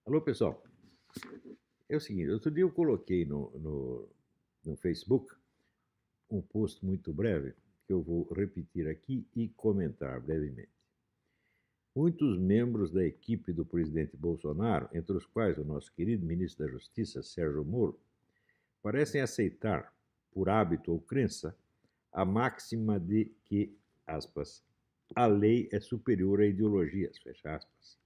Alô, pessoal. É o seguinte, outro dia eu coloquei no Facebook um post muito breve, que eu vou repetir aqui e comentar brevemente. Muitos membros da equipe do presidente Bolsonaro, entre os quais o nosso querido ministro da Justiça, Sérgio Moro, parecem aceitar, por hábito ou crença, a máxima de que, aspas, a lei é superior a ideologias, fecha aspas.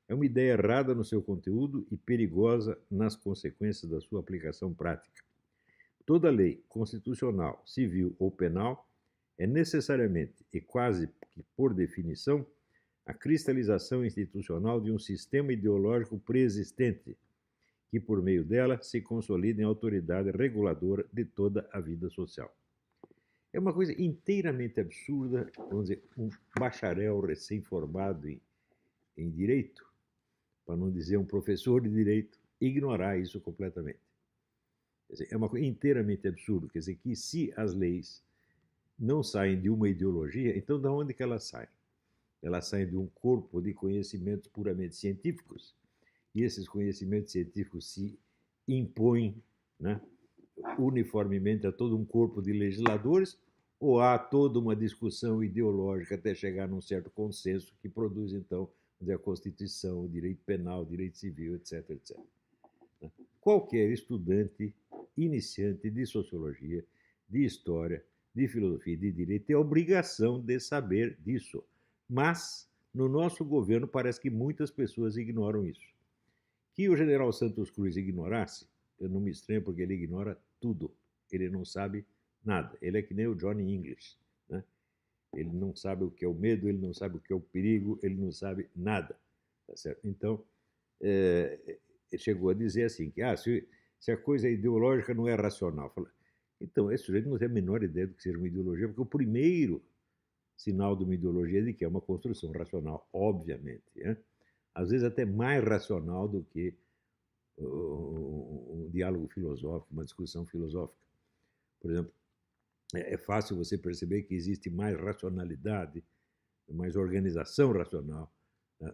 É uma ideia errada no seu conteúdo e perigosa nas consequências da sua aplicação prática. Toda lei constitucional, civil ou penal é necessariamente e quase que por definição a cristalização institucional de um sistema ideológico preexistente, que por meio dela se consolida em autoridade reguladora de toda a vida social. É uma coisa inteiramente absurda, vamos dizer, um bacharel recém-formado em direito, para não dizer um professor de direito, ignorar isso completamente. Quer dizer, é uma coisa inteiramente absurda. Quer dizer, que se as leis não saem de uma ideologia, então de onde que elas saem? Elas saem de um corpo de conhecimentos puramente científicos, e esses conhecimentos científicos se impõem, né, uniformemente a todo um corpo de legisladores, ou há toda uma discussão ideológica até chegar num certo consenso que produz, então, a Constituição, o direito penal, o direito civil, etc, etc. Qualquer estudante iniciante de sociologia, de história, de filosofia e de direito tem a obrigação de saber disso. Mas, no nosso governo, parece que muitas pessoas ignoram isso. Que o general Santos Cruz ignorasse, eu não me estranho, porque ele ignora tudo. Ele não sabe nada. Ele é que nem o Johnny English, né? Ele não sabe o que é o medo, ele não sabe o que é o perigo, ele não sabe nada. Tá certo? Então, ele chegou a dizer assim, que se a coisa ideológica não é racional. Fala, então, esse sujeito não tem a menor ideia do que seja uma ideologia, porque o primeiro sinal de uma ideologia é de que é uma construção racional, obviamente. Né? Às vezes até mais racional do que um diálogo filosófico, uma discussão filosófica. Por exemplo, é fácil você perceber que existe mais racionalidade, mais organização racional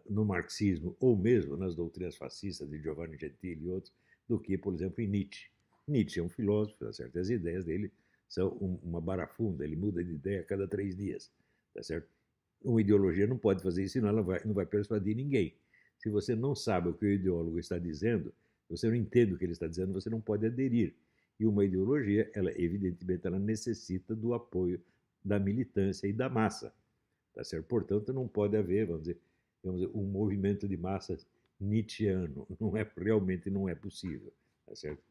no marxismo ou mesmo nas doutrinas fascistas de Giovanni Gentili e outros, do que, por exemplo, em Nietzsche. Nietzsche é um filósofo, tá certo? As ideias dele são uma barafunda, ele muda de ideia a cada 3 dias, tá certo? Uma ideologia não pode fazer isso, senão ela não vai persuadir ninguém. Se você não sabe o que o ideólogo está dizendo, você não entende o que ele está dizendo, você não pode aderir. E uma ideologia, ela evidentemente, ela necessita do apoio da militância e da massa, tá certo? Portanto, não pode haver, vamos dizer, um movimento de massas nietzscheano. Realmente não é possível, tá certo?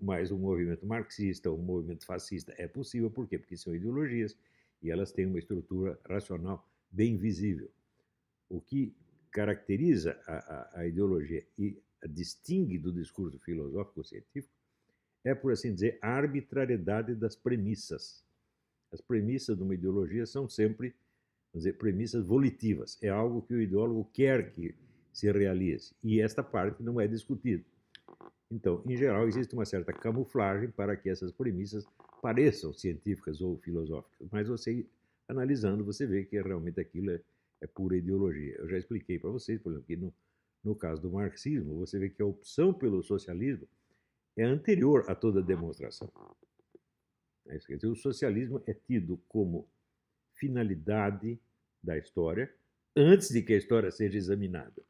Mas um movimento marxista, um movimento fascista é possível, por quê? Porque são ideologias e elas têm uma estrutura racional bem visível. O que caracteriza a ideologia e a distingue do discurso filosófico-científico é, por assim dizer, a arbitrariedade das premissas. As premissas de uma ideologia são sempre, vamos dizer, premissas volitivas. É algo que o ideólogo quer que se realize. E esta parte não é discutida. Então, em geral, existe uma certa camuflagem para que essas premissas pareçam científicas ou filosóficas. Mas você, analisando, você vê que realmente aquilo é pura ideologia. Eu já expliquei para vocês, por exemplo, que no caso do marxismo, você vê que a opção pelo socialismo é anterior a toda demonstração. Quer dizer, o socialismo é tido como finalidade da história antes de que a história seja examinada.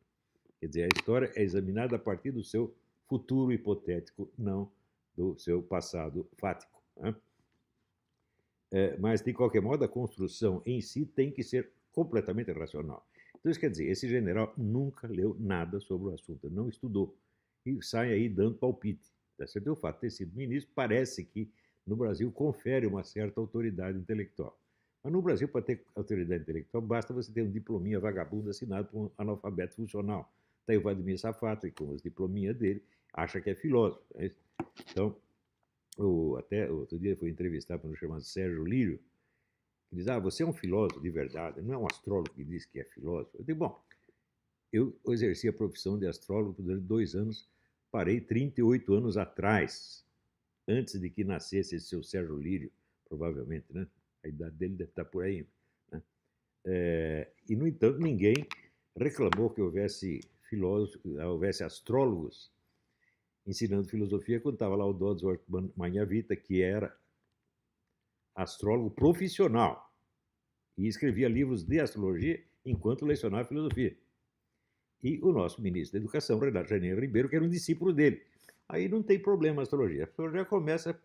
Quer dizer, a história é examinada a partir do seu futuro hipotético, não do seu passado fático. Né? Mas, de qualquer modo, a construção em si tem que ser completamente racional. Então, isso quer dizer, esse general nunca leu nada sobre o assunto, não estudou, e sai aí dando palpite. Tá certo? O fato de ter sido ministro parece que no Brasil confere uma certa autoridade intelectual. Mas no Brasil, para ter autoridade intelectual, basta você ter um diplominha vagabundo assinado por um analfabeto funcional. Está aí o Vladimir Safatli, com os diplominhas dele, acha que é filósofo. Né? Então, até outro dia foi entrevistado por um chamado Sérgio Lírio, que diz, você é um filósofo de verdade, não é um astrólogo que diz que é filósofo. Eu digo, bom, eu exerci a profissão de astrólogo durante 2 anos, parei 38 anos atrás, antes de que nascesse esse seu Sérgio Lírio, provavelmente, né? A idade dele deve estar por aí. Né? E, no entanto, ninguém reclamou que houvesse filósofos, houvesse astrólogos ensinando filosofia, quando estava lá o Dodsworth Manhavita, que era astrólogo profissional e escrevia livros de astrologia enquanto lecionava filosofia. E o nosso ministro da Educação, Renato Janeiro Ribeiro, que era um discípulo dele. Aí não tem problema a astrologia. A astrologia começa...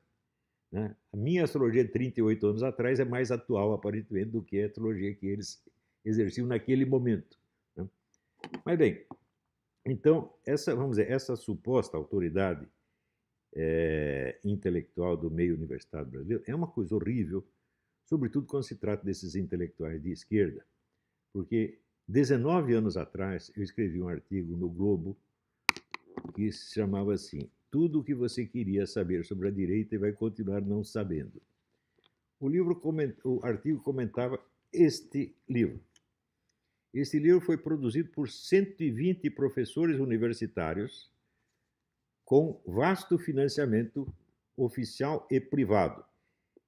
Né? A minha astrologia de 38 anos atrás é mais atual, aparentemente, do que a astrologia que eles exerciam naquele momento. Né? Mas, bem, então, vamos dizer, essa suposta autoridade intelectual do meio universitário brasileiro é uma coisa horrível, sobretudo quando se trata desses intelectuais de esquerda, porque 19 anos atrás eu escrevi um artigo no Globo que se chamava assim: tudo o que você queria saber sobre a direita e vai continuar não sabendo. O artigo comentava este livro. Este livro foi produzido por 120 professores universitários com vasto financiamento oficial e privado.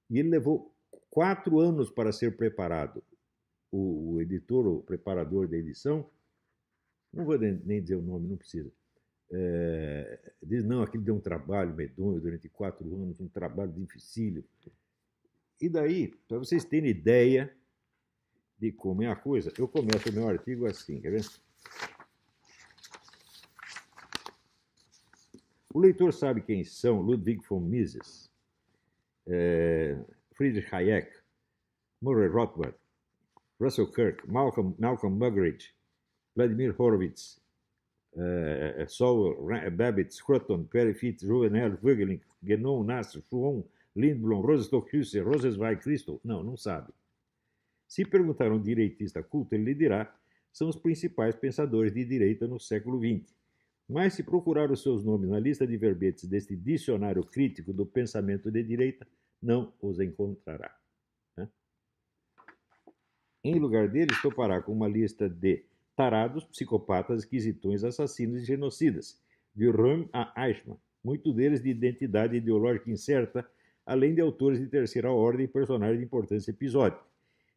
E ele levou 4 anos para ser preparado. O editor, o preparador da edição, não vou nem dizer o nome, não precisa, diz, não, aquilo deu um trabalho medonho durante 4 anos, um trabalho dificílimo. E daí, para vocês terem ideia de como é a coisa, eu começo o meu artigo assim, quer ver? O leitor sabe quem são Ludwig von Mises, Friedrich Hayek, Murray Rothbard, Russell Kirk, Malcolm Muggeridge, Vladimir Horowitz, Sowell, Babbitt, Scruton, Perry Fitz, Juvenal, Voegelin, Guénon, Nasser, Schwann, Lindblom, Rosenstock, Husserl, Rosenzweig, Christo? Não sabe. Se perguntar a um direitista culto, ele lhe dirá: são os principais pensadores de direita no século XX. Mas se procurar os seus nomes na lista de verbetes deste dicionário crítico do pensamento de direita, não os encontrará. Né? Em lugar deles, topará com uma lista de tarados, psicopatas, esquisitões, assassinos e genocidas, de Röhm a Eichmann, muitos deles de identidade ideológica incerta, além de autores de terceira ordem e personagens de importância episódica.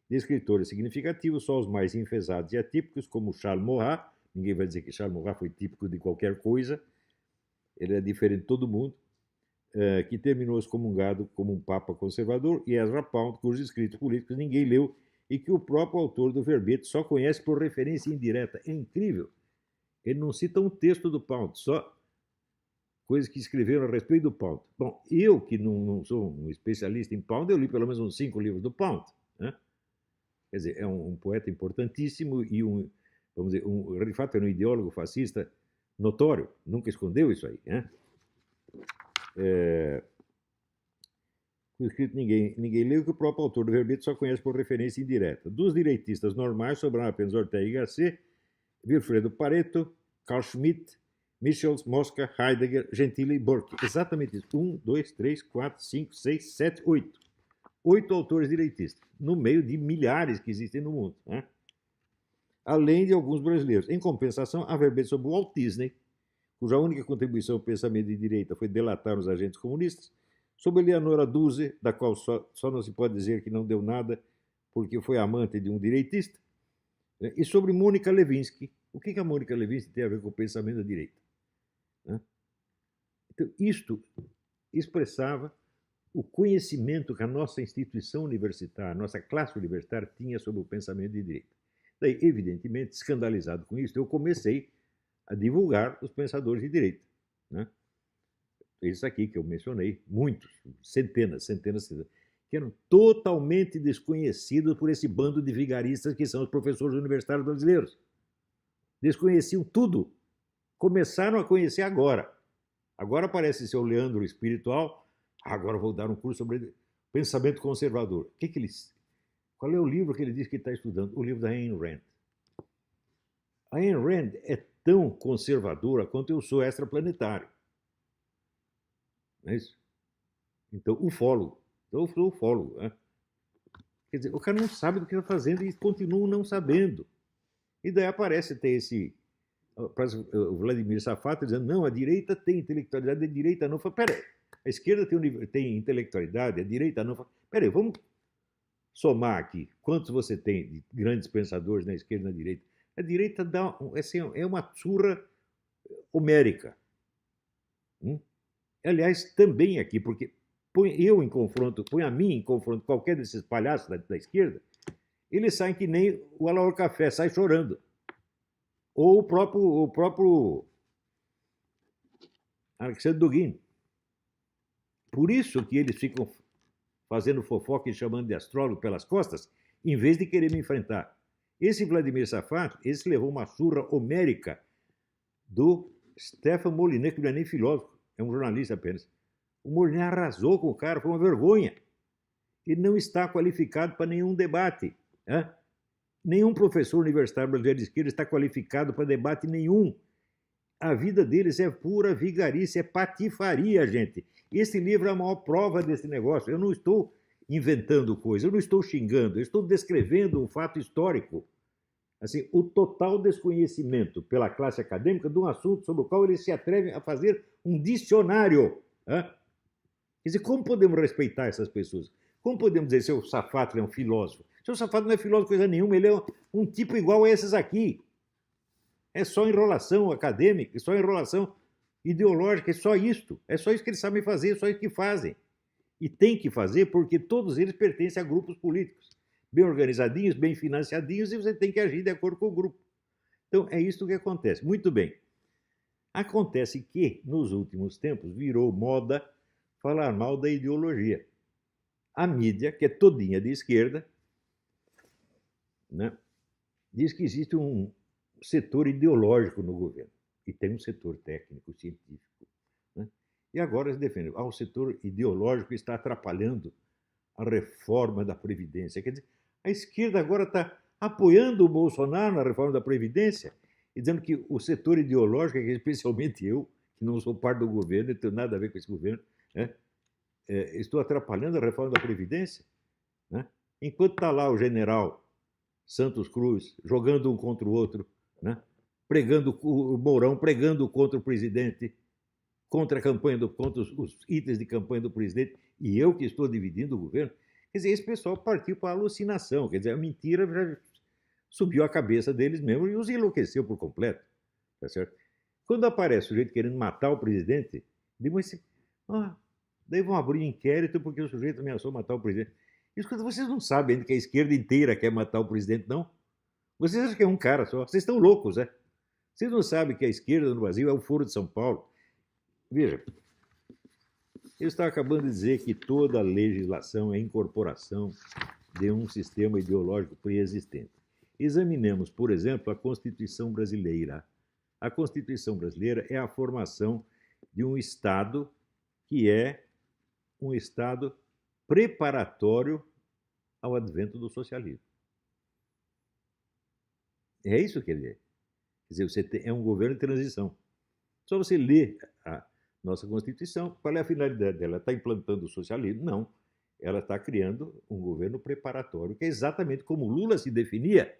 De escritores significativos, só os mais enfesados e atípicos, como Charles Maurras. Ninguém vai dizer que Charles Maurras foi típico de qualquer coisa, ele é diferente de todo mundo, que terminou excomungado como um papa conservador, e Ezra Pound, cujos escritos políticos ninguém leu, e que o próprio autor do verbete só conhece por referência indireta. É incrível. Ele não cita um texto do Pound, só coisas que escreveram a respeito do Pound. Bom, eu, que não sou um especialista em Pound, eu li pelo menos uns 5 livros do Pound. Né? Quer dizer, é um poeta importantíssimo e vamos dizer, de fato, era um ideólogo fascista notório, nunca escondeu isso aí. Né? O escrito ninguém leu, que o próprio autor do verbete só conhece por referência indireta. Dos direitistas normais, sobraram apenas Ortega y Gasset, Wilfredo Pareto, Carl Schmitt, Michels, Mosca, Heidegger, Gentile e Burke. Exatamente isso. 1, 2, 3, 4, 5, 6, 7, 8. 8 autores direitistas, no meio de milhares que existem no mundo. Né? Além de alguns brasileiros. Em compensação, há verbete sobre Walt Disney, cuja única contribuição ao pensamento de direita foi delatar os agentes comunistas, sobre Eleonora Duse, da qual só não se pode dizer que não deu nada porque foi amante de um direitista, né? E sobre Mônica Levinsky. O que a Mônica Levinsky tem a ver com o pensamento da direita? Né? Então, isto expressava o conhecimento que a nossa instituição universitária, a nossa classe universitária tinha sobre o pensamento de direita. Daí, evidentemente, escandalizado com isso, eu comecei a divulgar os pensadores de direita. Né? Esses aqui que eu mencionei, muitos, centenas, que eram totalmente desconhecidos por esse bando de vigaristas que são os professores universitários brasileiros. Desconheciam tudo. Começaram a conhecer agora. Agora parece ser o Leandro espiritual. Agora vou dar um curso sobre pensamento conservador. Qual é o livro que ele diz que está estudando? O livro da Ayn Rand. A Ayn Rand é tão conservadora quanto eu sou extraplanetário. Não é isso? Então, ufólogo. Então, eu sou ufólogo. Né? Quer dizer, o cara não sabe do que está fazendo e continua não sabendo. E daí aparece até o Vladimir Safato dizendo, não, a direita tem intelectualidade, a direita não. Peraí, a esquerda tem intelectualidade, a direita não. Peraí, vamos somar aqui. Quantos você tem de grandes pensadores na esquerda e na direita? A direita dá, assim, é uma surra homérica. Aliás, também aqui, porque põe a mim em confronto com qualquer desses palhaços da esquerda, eles saem que nem o Alaor Café, sai chorando. Ou o próprio Alexandre Dugin. Por isso que eles ficam fazendo fofoca e chamando de astrólogo pelas costas, em vez de querer me enfrentar. Esse Vladimir Safat, esse levou uma surra homérica do Stefan Molyneux, que não é nem filósofo, é um jornalista apenas. O Molyneux arrasou com o cara, foi uma vergonha. Ele não está qualificado para nenhum debate. Né? Nenhum professor universitário brasileiro de esquerda está qualificado para debate nenhum. A vida deles é pura vigarice, é patifaria, gente. Esse livro é a maior prova desse negócio. Eu não estou inventando coisa, eu não estou xingando, eu estou descrevendo um fato histórico. Assim, o total desconhecimento pela classe acadêmica de um assunto sobre o qual eles se atrevem a fazer um dicionário. Né? Quer dizer, como podemos respeitar essas pessoas? Como podemos dizer que o Safatli é um filósofo? O Safatli não é filósofo coisa nenhuma, ele é um tipo igual a esses aqui. É só enrolação acadêmica, é só enrolação ideológica, é só isto. É só isso que eles sabem fazer, é só isso que fazem. E tem que fazer porque todos eles pertencem a grupos políticos. Bem organizadinhos, bem financiadinhos, e você tem que agir de acordo com o grupo. Então, é isso que acontece. Muito bem. Acontece que, nos últimos tempos, virou moda falar mal da ideologia. A mídia, que é todinha de esquerda, né, diz que existe um setor ideológico no governo. E tem um setor técnico, científico. Né? E agora se defende. O setor ideológico está atrapalhando a reforma da Previdência. Quer dizer, a esquerda agora está apoiando o Bolsonaro na reforma da Previdência e dizendo que o setor ideológico, especialmente eu, que não sou parte do governo, não tenho nada a ver com esse governo, né, estou atrapalhando a reforma da Previdência. Né? Enquanto está lá o general Santos Cruz jogando um contra o outro, né, pregando o Mourão, pregando contra o presidente, contra a campanha, contra os itens de campanha do presidente, e eu que estou dividindo o governo. Quer dizer, esse pessoal partiu para a alucinação, quer dizer, a mentira já subiu a cabeça deles mesmo e os enlouqueceu por completo. Tá certo? Quando aparece o sujeito querendo matar o presidente, digo assim, daí vão abrir inquérito porque o sujeito ameaçou matar o presidente. Isso que vocês não sabem ainda que a esquerda inteira quer matar o presidente, não. Vocês acham que é um cara só? Vocês estão loucos, né? Vocês não sabem que a esquerda no Brasil é o Foro de São Paulo. Veja, eu estava acabando de dizer que toda legislação é incorporação de um sistema ideológico pré-existente. Examinemos, por exemplo, a Constituição brasileira. A Constituição brasileira é a formação de um Estado que é um Estado preparatório ao advento do socialismo. É isso que ele é. Quer dizer, é um governo de transição. Só você ler a nossa Constituição, qual é a finalidade dela? Ela está implantando o socialismo? Não. Ela está criando um governo preparatório, que é exatamente como Lula se definia,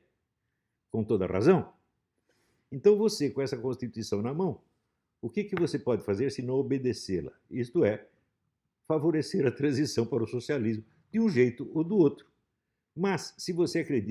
com toda razão. Então você, com essa Constituição na mão, o que você pode fazer se não obedecê-la? Isto é, favorecer a transição para o socialismo, de um jeito ou do outro. Mas, se você acredita